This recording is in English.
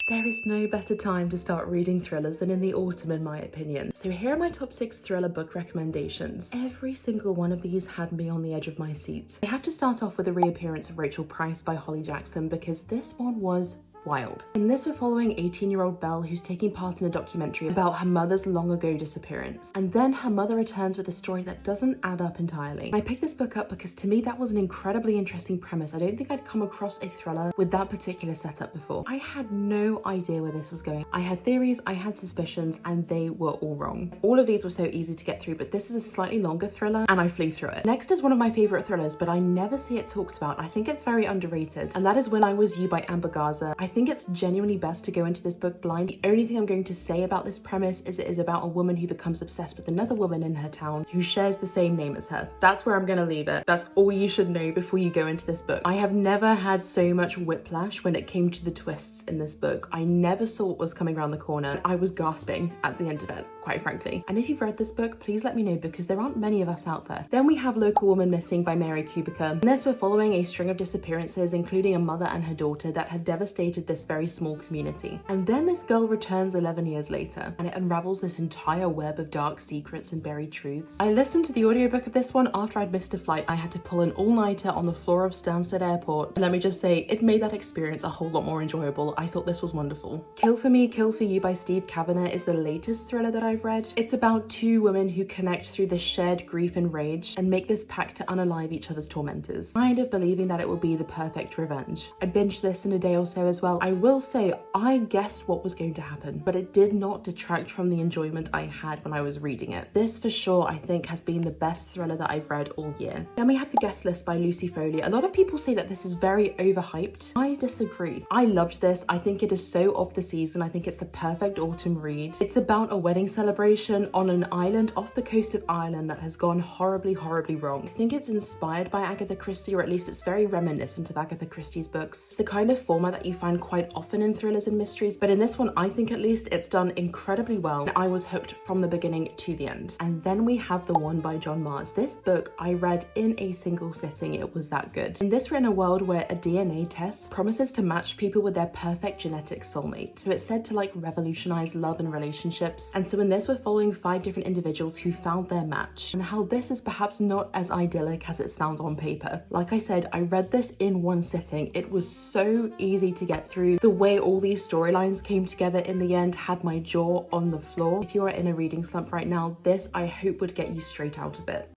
There is no better time to start reading thrillers than in the autumn, in my opinion. So here are my top 6 thriller book recommendations. Every single one of these had me on the edge of my seat. I have to start off with the reappearance of Rachel Price by Holly Jackson because this one was wild. In this, we're following 18-year-old Belle, who's taking part in a documentary about her mother's long ago disappearance. And then her mother returns with a story that doesn't add up entirely. And I picked this book up because to me that was an incredibly interesting premise. I don't think I'd come across a thriller with that particular setup before. I had no idea where this was going. I had theories, I had suspicions, and they were all wrong. All of these were so easy to get through, but this is a slightly longer thriller and I flew through it. Next is one of my favorite thrillers, but I never see it talked about. I think it's very underrated, and that is When I Was You by Amber Garza. I think it's genuinely best to go into this book blind. The only thing I'm going to say about this premise is it is about a woman who becomes obsessed with another woman in her town who shares the same name as her. That's where I'm gonna leave it. That's all you should know before you go into this book. I have never had so much whiplash when it came to the twists in this book. I never saw what was coming around the corner. I was gasping at the end of it, quite frankly. And if you've read this book, please let me know because there aren't many of us out there. Then we have Local Woman Missing by Mary Kubica. In this, we're following a string of disappearances, including a mother and her daughter, that have devastated this very small community. And then this girl returns 11 years later, and it unravels this entire web of dark secrets and buried truths. I listened to the audiobook of this one after I'd missed a flight. I had to pull an all-nighter on the floor of Stansted Airport, and let me just say, it made that experience a whole lot more enjoyable. I thought this was wonderful. Kill for Me, Kill for You by Steve Kavanagh is the latest thriller that I've read. It's about two women who connect through the shared grief and rage and make this pact to unalive each other's tormentors, kind of believing that it will be the perfect revenge. I binged this in a day or so as well. I will say, I guessed what was going to happen, but it did not detract from the enjoyment I had when I was reading it. This for sure, I think, has been the best thriller that I've read all year. Then we have The Guest List by Lucy Foley. A lot of people say that this is very overhyped. I disagree. I loved this. I think it is so of the season. I think it's the perfect autumn read. It's about a wedding celebration on an island off the coast of Ireland that has gone horribly, horribly wrong. I think it's inspired by Agatha Christie, or at least it's very reminiscent of Agatha Christie's books. It's the kind of format that you find quite often in thrillers and mysteries, but in this one, I think at least it's done incredibly well. I was hooked from the beginning to the end. And then we have The One by John Marrs. This book I read in a single sitting. It was that good. In this, we're in a world where a DNA test promises to match people with their perfect genetic soulmate. So it's said to like revolutionize love and relationships. And so in this, we're following 5 different individuals who found their match, and how this is perhaps not as idyllic as it sounds on paper. Like I said, I read this in one sitting. It was so easy to get through. The way all these storylines came together in the end had my jaw on the floor. If you are in a reading slump right now, this I hope would get you straight out of it.